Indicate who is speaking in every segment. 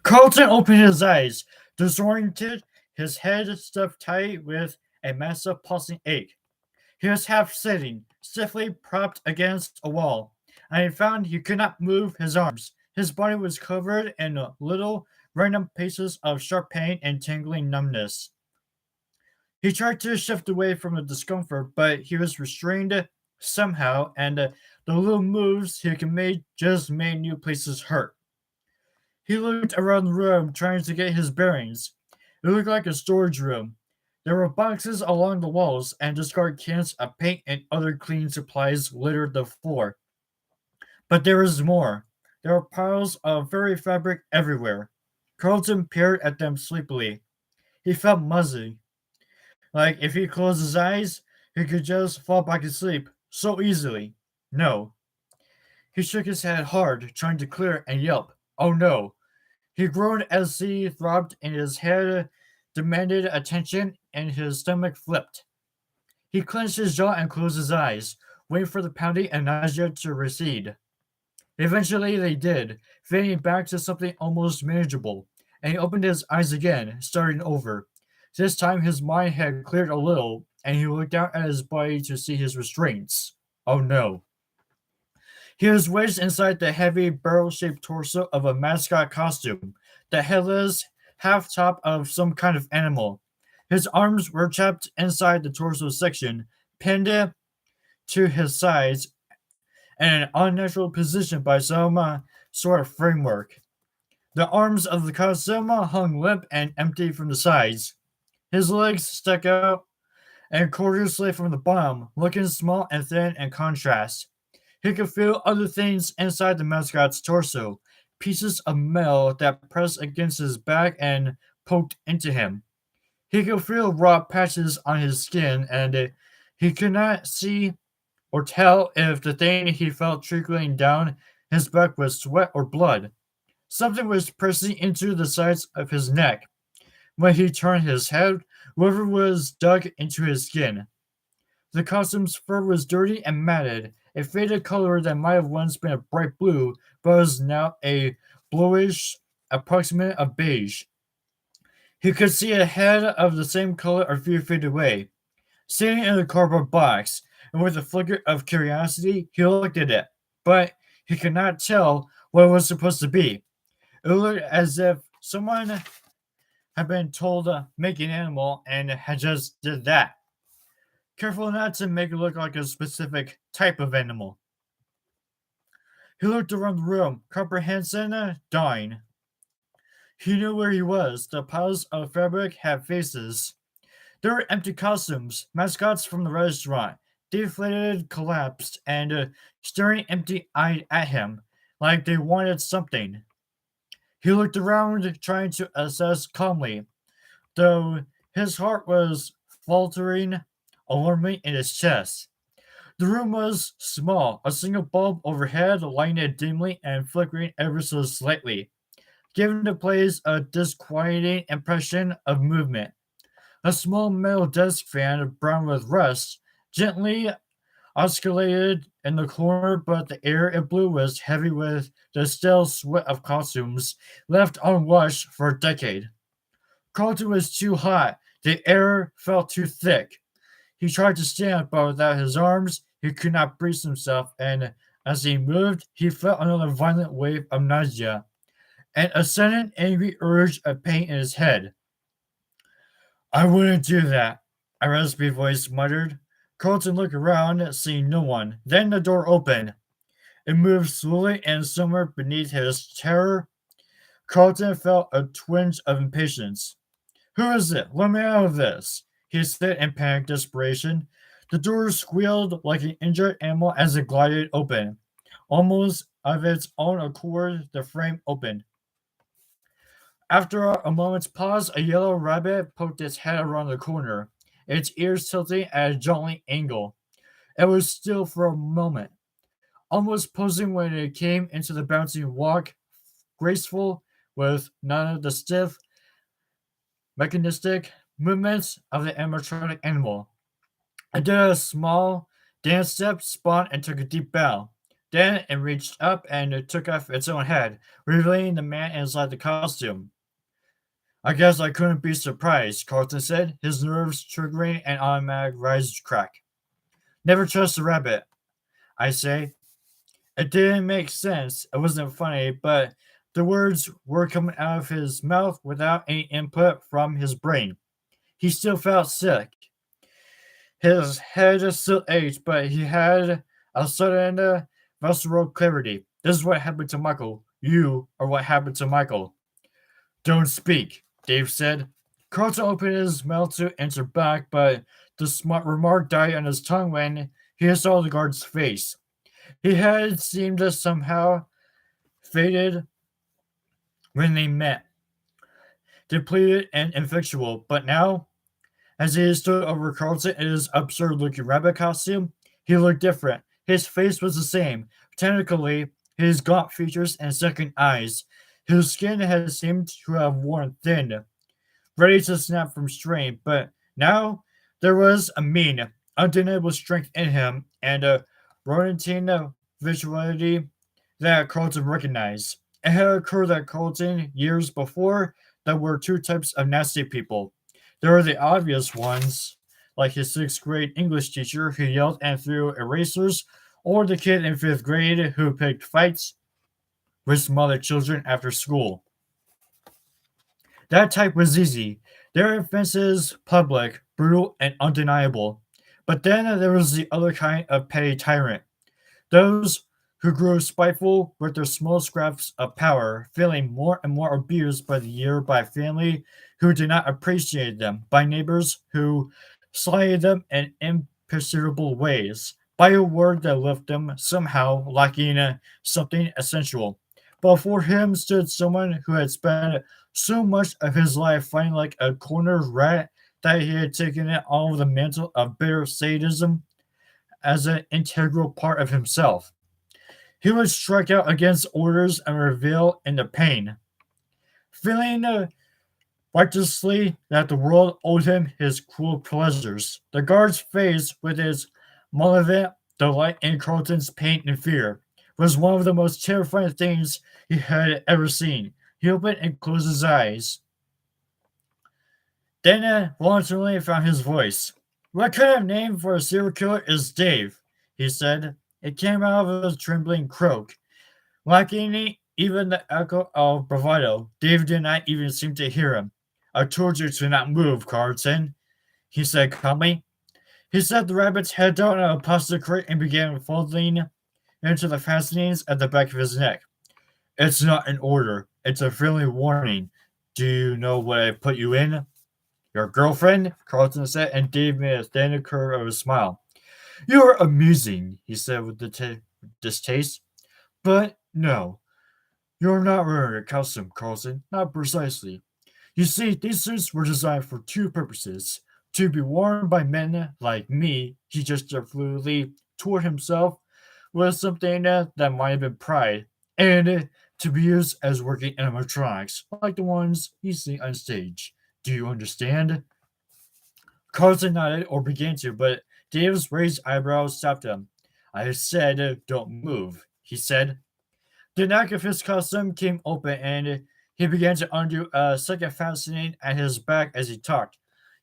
Speaker 1: Carlton opened his eyes, disoriented, his head stuffed tight with a massive pulsing ache. He was half sitting, stiffly propped against a wall, and he found he could not move his arms. His body was covered in little, random pieces of sharp pain and tingling numbness. He tried to shift away from the discomfort, but he was restrained somehow, and the little moves he could make just made new places hurt. He looked around the room, trying to get his bearings. It looked like a storage room. There were boxes along the walls, and discarded cans of paint and other cleaning supplies littered the floor. But there was more. There were piles of furry fabric everywhere. Carlton peered at them sleepily. He felt muzzy, like if he closed his eyes, he could just fall back asleep so easily. No. He shook his head hard, trying to clear and yelp. Oh no. He groaned as he throbbed and his head demanded attention and his stomach flipped. He clenched his jaw and closed his eyes, waiting for the pounding and nausea to recede. Eventually they did, fading back to something almost manageable, and he opened his eyes again, starting over. This time his mind had cleared a little, and he looked down at his body to see his restraints. Oh no. He was wedged inside the heavy barrel-shaped torso of a mascot costume, the headless half-top of some kind of animal. His arms were trapped inside the torso section, pinned to his sides in an unnatural position by some sort of framework. The arms of the costume hung limp and empty from the sides. His legs stuck out and cordurously from the bottom, looking small and thin in contrast. He could feel other things inside the mascot's torso, pieces of metal that pressed against his back and poked into him. He could feel raw patches on his skin, and he could not see or tell if the thing he felt trickling down his back was sweat or blood. Something was pressing into the sides of his neck. When he turned his head, whatever was dug into his skin. The costume's fur was dirty and matted, a faded color that might have once been a bright blue, but was now a bluish approximate of beige. He could see a head of the same color a few feet away, sitting in a cardboard box, and with a flicker of curiosity, he looked at it, but he could not tell what it was supposed to be. It looked as if someone had been told to make an animal and had just did that. Careful not to make it look like a specific type of animal. He looked around the room, comprehension dying. He knew where he was. The piles of fabric had faces. There were empty costumes, mascots from the restaurant, deflated, collapsed, and staring empty eyed at him, like they wanted something. He looked around, trying to assess calmly, though his heart was faltering alarmingly in his chest. The room was small, a single bulb overhead lighting it dimly and flickering ever so slightly, giving the place a disquieting impression of movement. A small metal desk fan, brown with rust, gently oscillated in the corner, but the air it blew was heavy with the stale sweat of costumes left unwashed for a decade. Carlton was too hot. The air felt too thick. He tried to stand, but without his arms, he could not brace himself, and as he moved, he felt another violent wave of nausea, and a sudden angry urge of pain in his head. I wouldn't do that, a raspy voice muttered. Carlton looked around, seeing no one. Then the door opened. It moved slowly, and somewhere beneath his terror, Carlton felt a twinge of impatience. Who is it? Let me out of this, he said in panicked desperation. The door squealed like an injured animal as it glided open. Almost of its own accord, the frame opened. After a moment's pause, a yellow rabbit poked its head around the corner, its ears tilting at a jolly angle. It was still for a moment, almost posing when it came into the bouncing walk, graceful with none of the stiff, mechanistic movements of the animatronic animal. It did a small dance step, spun, and took a deep bow. Then it reached up and it took off its own head, revealing the man inside the costume. I guess I couldn't be surprised, Carlton said, his nerves triggering an automatic rise crack. Never trust a rabbit, I say. It didn't make sense. It wasn't funny, but the words were coming out of his mouth without any input from his brain. He still felt sick. His head still ached, but he had a sudden visceral clarity. This is what happened to Michael. You are what happened to Michael. Don't speak, Dave said. Carlton opened his mouth to answer back, but the smart remark died on his tongue when he saw the guard's face. He had seemed to somehow faded when they met, depleted and ineffectual, but now, as he stood over Carlton in his absurd-looking rabbit costume, he looked different. His face was the same. Technically, his gaunt features and sunken eyes. His skin had seemed to have worn thin, ready to snap from strain, but now there was a mean, undeniable strength in him and a rodentine visuality that Carlton recognized. It had occurred that Carlton years before there were two types of nasty people. There were the obvious ones, like his sixth grade English teacher who yelled and threw erasers, or the kid in fifth grade who picked fights with some other children after school. That type was easy. Their offenses public, brutal, and undeniable. But then there was the other kind of petty tyrant. Those who grew spiteful with their small scraps of power, feeling more and more abused by the year by family who did not appreciate them, by neighbors who slighted them in imperceptible ways, by a word that left them somehow lacking something essential. Before him stood someone who had spent so much of his life fighting like a cornered rat that he had taken it all of the mantle of bitter sadism as an integral part of himself. He would strike out against orders and revel in the pain, feeling righteously that the world owed him his cruel pleasures. The guard's face, with its malevolent delight in Carlton's pain and fear, was one of the most terrifying things he had ever seen. He opened and closed his eyes. Then voluntarily found his voice. What kind of name for a serial killer is Dave? He said. It came out of a trembling croak. Lacking even the echo of bravado, Dave did not even seem to hear him. I told you to not move, Carlton, he said calmly. He set the rabbit's head down on a plastic crate and began folding into the fastenings at the back of his neck. It's not an order. It's a friendly warning. Do you know what I put you in? Your girlfriend? Carlton said, and Dave made a thin curve of a smile. You're amusing, he said with distaste. But no, you're not wearing a costume, Carlton. Not precisely. You see, these suits were designed for two purposes. To be worn by men like me, he gestured fluidly toward himself with something that might have been pride, and to be used as working animatronics, like the ones you see on stage. Do you understand? Carlton nodded or began to, but Dave's raised eyebrows stopped him. I said, don't move, he said. The neck of his costume came open and he began to undo a second fastening at his back as he talked.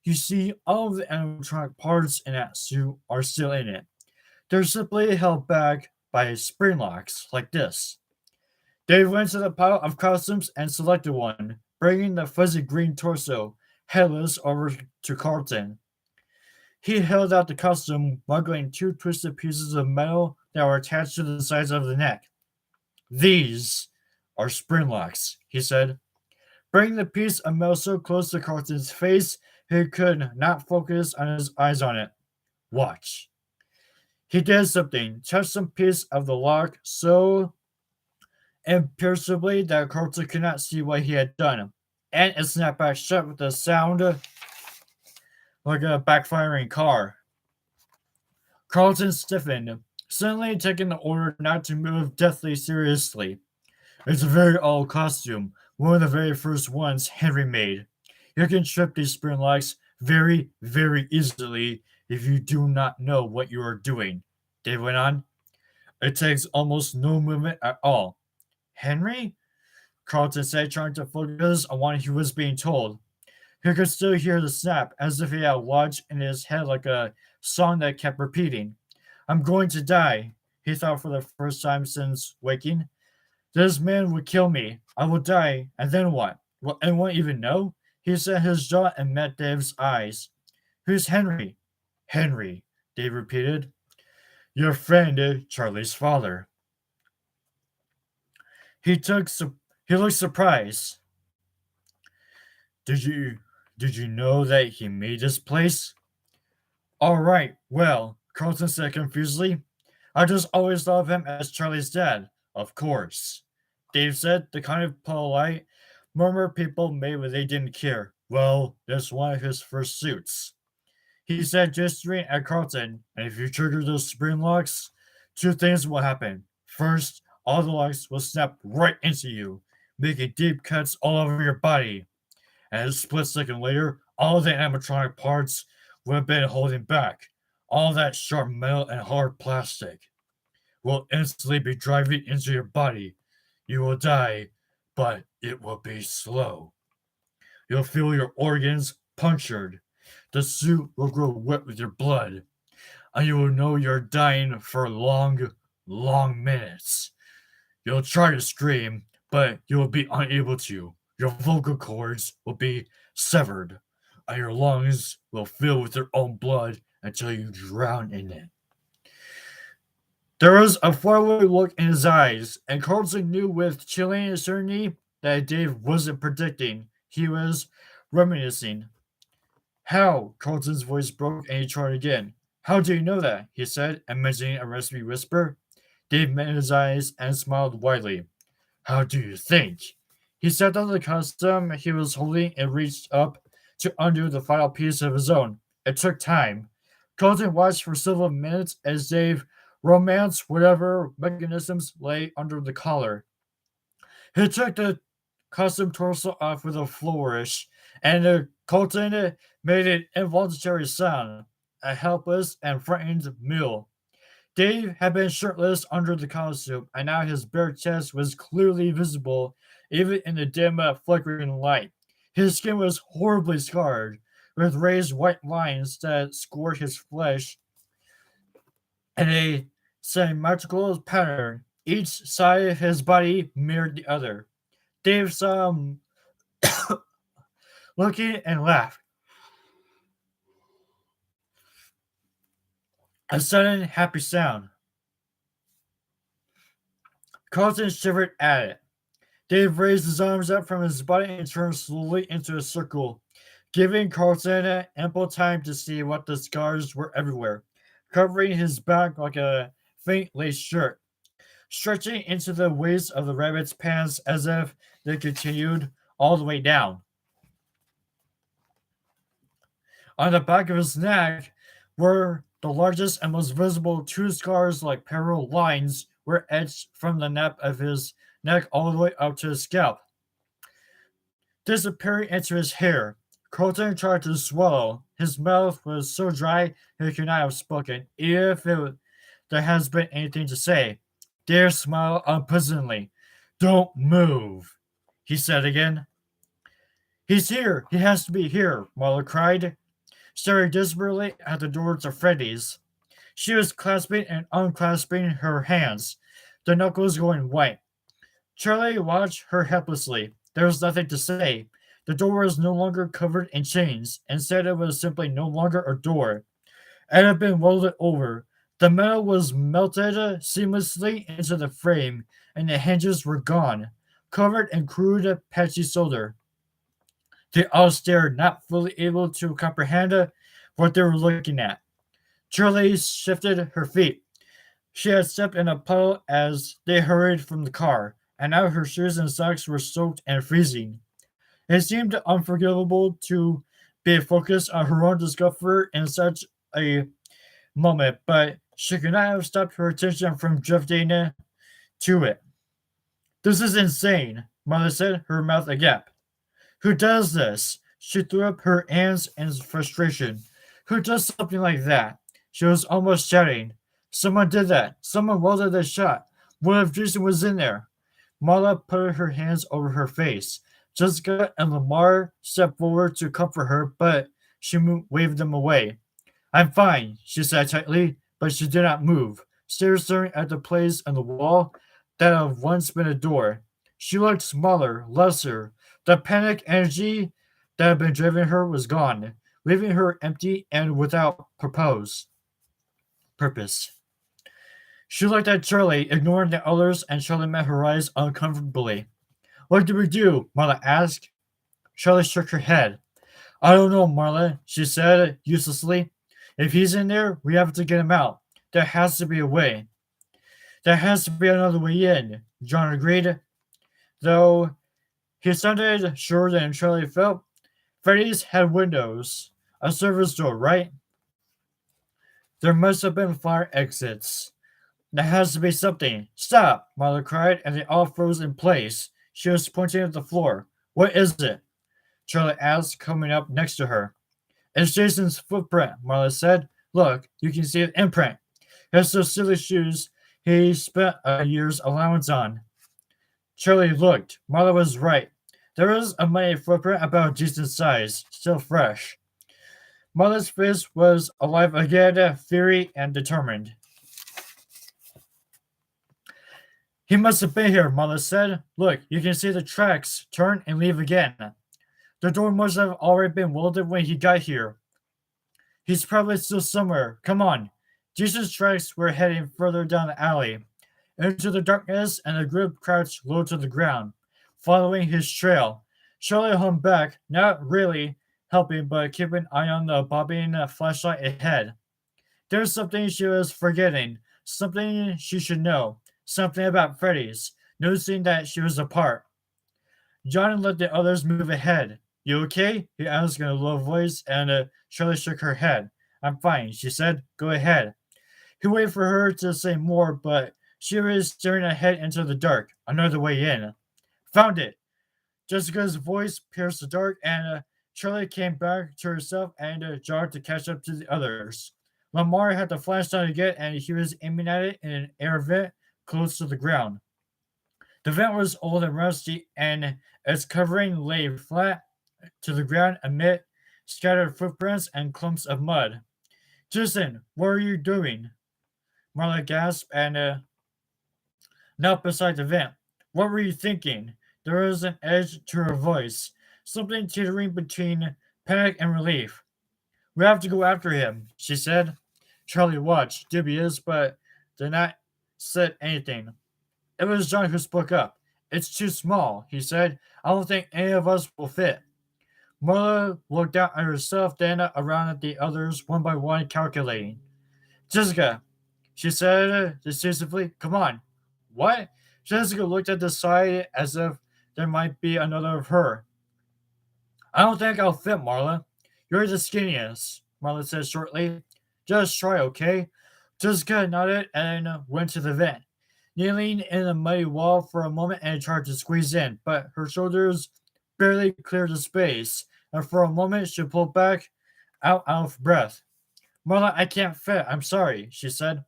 Speaker 1: You see, all of the animatronic parts in that suit are still in it. They're simply held back by spring locks, like this. Dave went to the pile of costumes and selected one, bringing the fuzzy green torso, headless, over to Carlton. He held out the costume, muggling two twisted pieces of metal that were attached to the sides of the neck. These are spring locks, he said, bringing the piece of metal so close to Carlton's face he could not focus on his eyes on it. Watch. He did something, touched some piece of the lock so imperceptibly that Carlton could not see what he had done, and it snapped back shut with a sound like a backfiring car. Carlton stiffened, suddenly taking the order not to move deathly seriously. It's a very old costume, one of the very first ones Henry made. You can trip these spring locks very, very easily if you do not know what you are doing, Dave went on. It takes almost no movement at all. Henry? Carlton said, trying to focus on what he was being told. He could still hear the snap, as if he had lodged in his head like a song that kept repeating. I'm going to die, he thought for the first time since waking. This man would kill me. I will die, and then what? Will anyone even know? He set his jaw and met Dave's eyes. Who's Henry? Henry, Dave repeated. Your friend, Charlie's father. He took he looked surprised. Did you know that he made this place? All right, well, Carlton said confusedly. I just always thought of him as Charlie's dad. Of course. Dave said, the kind of polite murmur people made when they didn't care. Well, that's one of his first suits. He said, gesturing at Carlton, and if you trigger those spring locks, two things will happen. First, all the locks will snap right into you, making deep cuts all over your body. And a split second later, all the animatronic parts would have been holding back. All that sharp metal and hard plastic will instantly be driving into your body. You will die, but it will be slow. You'll feel your organs punctured. The suit will grow wet with your blood, and you will know you're dying for long, long minutes. You'll try to scream, but you will be unable to. Your vocal cords will be severed, and your lungs will fill with their own blood until you drown in it. There was a faraway look in his eyes, and Carlton knew with chilling certainty that Dave wasn't predicting. He was reminiscing. How? Carlton's voice broke and he tried again. How do you know that? He said, emitting a raspy whisper. Dave met his eyes and smiled widely. How do you think? He set down the custom he was holding and reached up to undo the final piece of his own. It took time. Carlton watched for several minutes as Dave romanced whatever mechanisms lay under the collar. He took the custom torso off with a flourish, and Carlton made an involuntary sound, a helpless and frightened mew. Dave had been shirtless under the costume, and now his bare chest was clearly visible, even in the dim, flickering light. His skin was horribly scarred, with raised white lines that scored his flesh in a symmetrical pattern. Each side of his body mirrored the other. Dave saw him looking and laughed. A sudden, happy sound. Carlton shivered at it. Dave raised his arms up from his body and turned slowly into a circle, giving Carlton ample time to see what the scars were everywhere, covering his back like a faint lace shirt, stretching into the waist of the rabbit's pants as if they continued all the way down. On the back of his neck were the largest and most visible two scars like parallel lines were etched from the nape of his neck all the way up to his scalp, disappearing into his hair. Carlton tried to swallow. His mouth was so dry he could not have spoken, if there has been anything to say. Dare smiled unpleasantly. Don't move, he said again. He's here. He has to be here, Marla cried, staring desperately at the door to Freddy's. She was clasping and unclasping her hands, the knuckles going white. Charlie watched her helplessly. There was nothing to say. The door was no longer covered in chains. Instead, it was simply no longer a door. It had been welded over. The metal was melted seamlessly into the frame, and the hinges were gone, covered in crude, patchy solder. They all stared, not fully able to comprehend what they were looking at. Charlie shifted her feet. She had stepped in a puddle as they hurried from the car, and now her shoes and socks were soaked and freezing. It seemed unforgivable to be focused on her own discomfort in such a moment, but she could not have stopped her attention from drifting to it. This is insane, Mother said, her mouth agape. Who does this? She threw up her hands in frustration. Who does something like that? She was almost shouting. Someone did that. Someone welded the shot. What if Jason was in there? Marla put her hands over her face. Jessica and Lamar stepped forward to comfort her, but she waved them away. I'm fine, she said tightly, but she did not move, still staring at the place on the wall that had once been a door. She looked smaller, lesser. The panic energy that had been driving her was gone, leaving her empty and without purpose. She looked at Charlie, ignoring the others, and Charlie met her eyes uncomfortably. What do we do? Marla asked. Charlie shook her head. I don't know, Marla, she said uselessly. If he's in there, we have to get him out. There has to be a way. There has to be another way in, John agreed, though he sounded sure than Charlie felt. Freddy's had windows. A service door, right? There must have been fire exits. There has to be something. Stop! Marla cried, and they all froze in place. She was pointing at the floor. What is it? Charlie asked, coming up next to her. It's Jason's footprint, Marla said. Look, you can see the imprint. It's those silly shoes he spent a year's allowance on. Charlie looked. Marla was right. There was a mighty footprint about Jason's size, still fresh. Marla's face was alive again, fiery and determined. He must have been here, Marla said. Look, you can see the tracks turn and leave again. The door must have already been welded when he got here. He's probably still somewhere. Come on. Jason's tracks were heading further down the alley, into the darkness, and the group crouched low to the ground, following his trail. Charlie hung back, not really helping, but keeping an eye on the bobbing flashlight ahead. There's something she was forgetting, something she should know, something about Freddy's, noticing that she was apart. John let the others move ahead. You okay? He asked in a low voice, and Charlie shook her head. I'm fine, she said. Go ahead. He waited for her to say more, but she was staring ahead into the dark. Another way in. Found it. Jessica's voice pierced the dark, and Charlie came back to herself and jogged to catch up to the others. Lamar had the flashlight again, and he was aiming at it in an air vent close to the ground. The vent was old and rusty, and its covering lay flat to the ground amid scattered footprints and clumps of mud. Jason, what are you doing? Marla gasped and knelt beside the vent. What were you thinking? There was an edge to her voice, something teetering between panic and relief. We have to go after him, she said. Charlie watched, dubious, but did not say anything. It was John who spoke up. It's too small, he said. I don't think any of us will fit. Marla looked out at herself, then around at the others, one by one, calculating. Jessica, she said decisively, come on. What? Jessica looked at the side as if there might be another of her. I don't think I'll fit, Marla. You're the skinniest, Marla said shortly. Just try, okay? Jessica nodded and went to the vent, kneeling in the muddy wall for a moment and tried to squeeze in, but her shoulders barely cleared the space, and for a moment she pulled back, out of breath. Marla, I can't fit. I'm sorry, she said.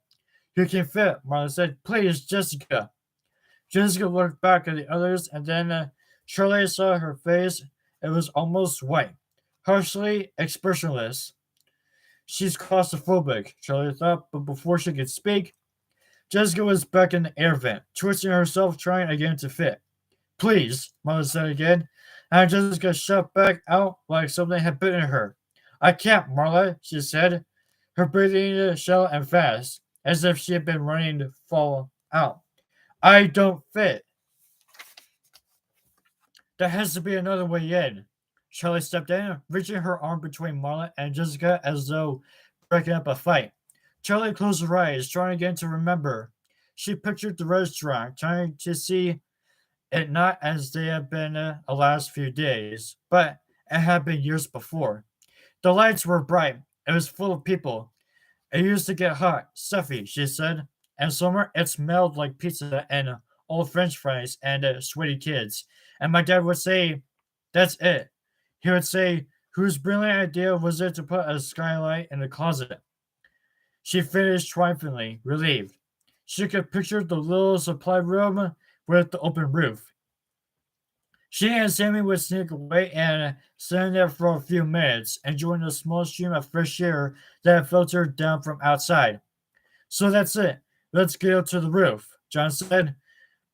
Speaker 1: You can fit, Marla said. Please, Jessica. Jessica looked back at the others, and then Charlie saw her face. It was almost white, harshly expressionless. She's claustrophobic, Charlie thought, but before she could speak, Jessica was back in the air vent, twisting herself, trying again to fit. Please, Marla said again, and Jessica shot back out like something had bitten her. I can't, Marla, she said, her breathing shallow and fast, as if she had been running to fall out. I don't fit. There has to be another way in. Charlie stepped in, reaching her arm between Marla and Jessica as though breaking up a fight. Charlie closed her eyes, trying again to remember. She pictured the restaurant, trying to see it not as they had been the last few days, but it had been years before. The lights were bright. It was full of people. It used to get hot, stuffy, she said, and summer it smelled like pizza and old French fries and sweaty kids. And my dad would say, that's it. He would say, whose brilliant idea was it to put a skylight in the closet? She finished triumphantly, relieved. She could picture the little supply room with the open roof. She and Sammy would sneak away and stand there for a few minutes, enjoying the small stream of fresh air that filtered down from outside. So that's it. Let's go to the roof, John said,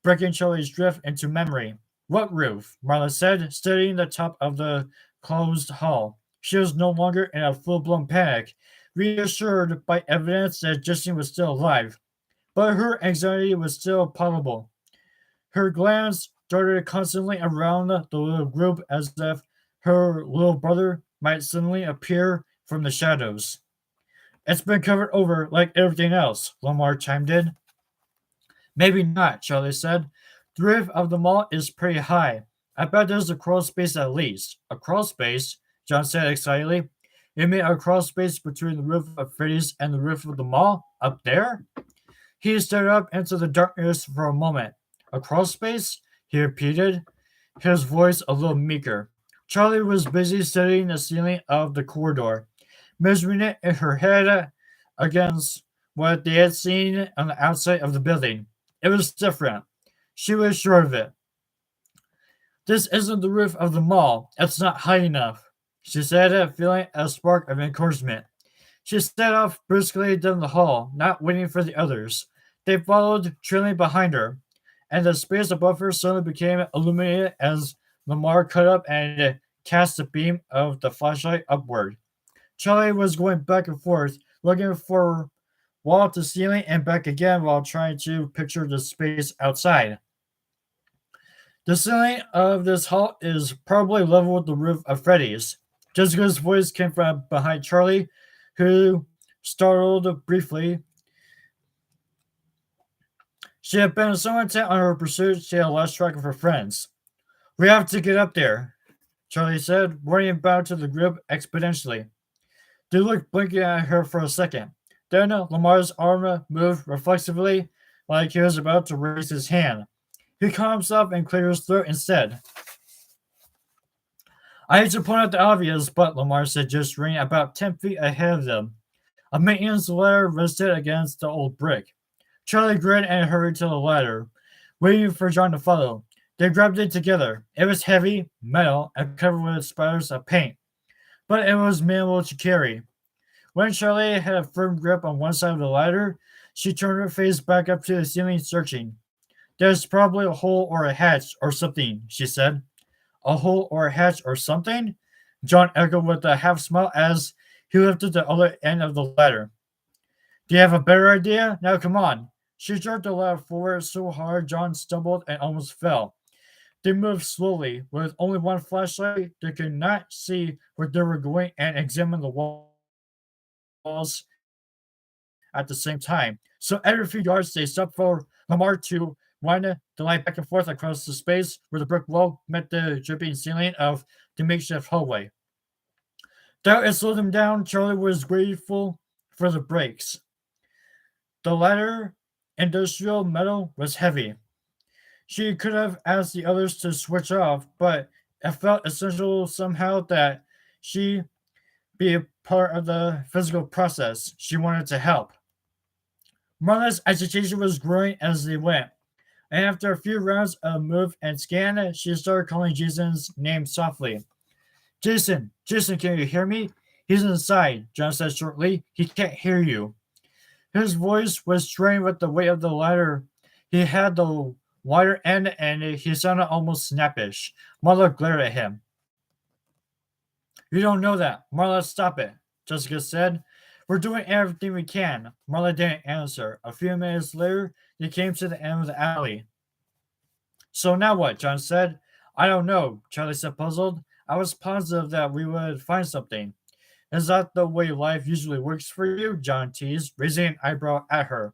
Speaker 1: breaking Charlie's drift into memory. What roof? Marla said, studying the top of the closed hall. She was no longer in a full blown panic, reassured by evidence that Justine was still alive. But her anxiety was still palpable. Her glance darted constantly around the little group as if her little brother might suddenly appear from the shadows. It's been covered over like everything else, Lamar chimed in. Maybe not, Charlie said. The roof of the mall is pretty high. I bet there's a crawl space at least. A crawl space? John said excitedly. You mean a crawl space between the roof of Freddy's and the roof of the mall? Up there? He stared up into the darkness for a moment. A crawl space? He repeated, his voice a little meeker. Charlie was busy studying the ceiling of the corridor, measuring it in her head against what they had seen on the outside of the building. It was different. She was sure of it. This isn't the roof of the mall. It's not high enough, she said, feeling a spark of encouragement. She set off briskly down the hall, not waiting for the others. They followed, trailing behind her, and the space above her suddenly became illuminated as Lamar cut up and cast a beam of the flashlight upward. Charlie was going back and forth, looking for wall to ceiling and back again while trying to picture the space outside. The ceiling of this hall is probably level with the roof of Freddy's. Jessica's voice came from behind Charlie, who startled briefly. She had been so intent on her pursuit she had lost track of her friends. We have to get up there, Charlie said, running about to the group exponentially. They looked blinking at her for a second. Then Lamar's arm moved reflexively like he was about to raise his hand. He caught himself and cleared his throat instead. I hate to point out the obvious, but Lamar said, gesturing about 10 feet ahead of them. A maintenance ladder rested against the old brick. Charlie grinned and hurried to the ladder, waiting for John to follow. They grabbed it together. It was heavy, metal, and covered with spatters of paint, but it was manageable to carry. When Charlie had a firm grip on one side of the ladder, she turned her face back up to the ceiling, searching. There's probably a hole or a hatch or something, she said. A hole or a hatch or something? John echoed with a half smile as he lifted the other end of the ladder. Do you have a better idea? Now come on. She jerked the ladder forward so hard John stumbled and almost fell. They moved slowly, with only one flashlight. They could not see where they were going and examine the walls at the same time. So every few yards they stopped for Lamar to run the light back and forth across the space where the brick wall met the dripping ceiling of the makeshift hallway. Though it slowed them down, Charlie was grateful for the brakes. The ladder, industrial metal, was heavy. She could have asked the others to switch off, but it felt essential somehow that she be a part of the physical process. She wanted to help. Marla's agitation was growing as they went, and after a few rounds of move and scan, she started calling Jason's name softly. Jason, can you hear me? He's inside, John said shortly. He can't hear you. His voice was strained with the weight of the ladder. He had the wider end and he sounded almost snappish. Marla glared at him. You don't know that. Marla, stop it, Jessica said. We're doing everything we can. Marla didn't answer. A few minutes later, they came to the end of the alley. So now what? John said. I don't know, Charlie said, puzzled. I was positive that we would find something. Is that the way life usually works for you? John teased, raising an eyebrow at her.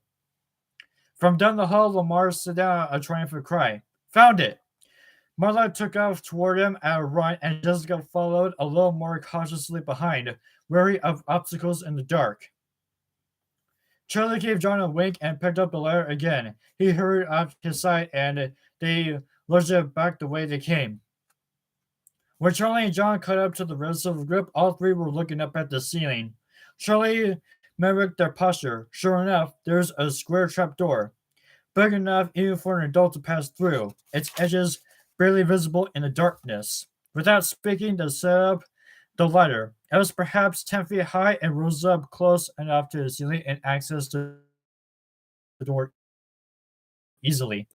Speaker 1: From down the hall, Lamar set down a triumphant cry. Found it! Marla took off toward him at a run, and Jessica followed a little more cautiously behind, wary of obstacles in the dark. Charlie gave John a wink and picked up the ladder again. He hurried off his side, and they lurched it back the way they came. When Charlie and John caught up to the rest of the group, all three were looking up at the ceiling. Charlie mimic their posture. Sure enough, there's a square trapdoor, big enough even for an adult to pass through, its edges barely visible in the darkness. Without speaking, they set up the ladder. It was perhaps 10 feet high and rose up close enough to the ceiling and access the door easily.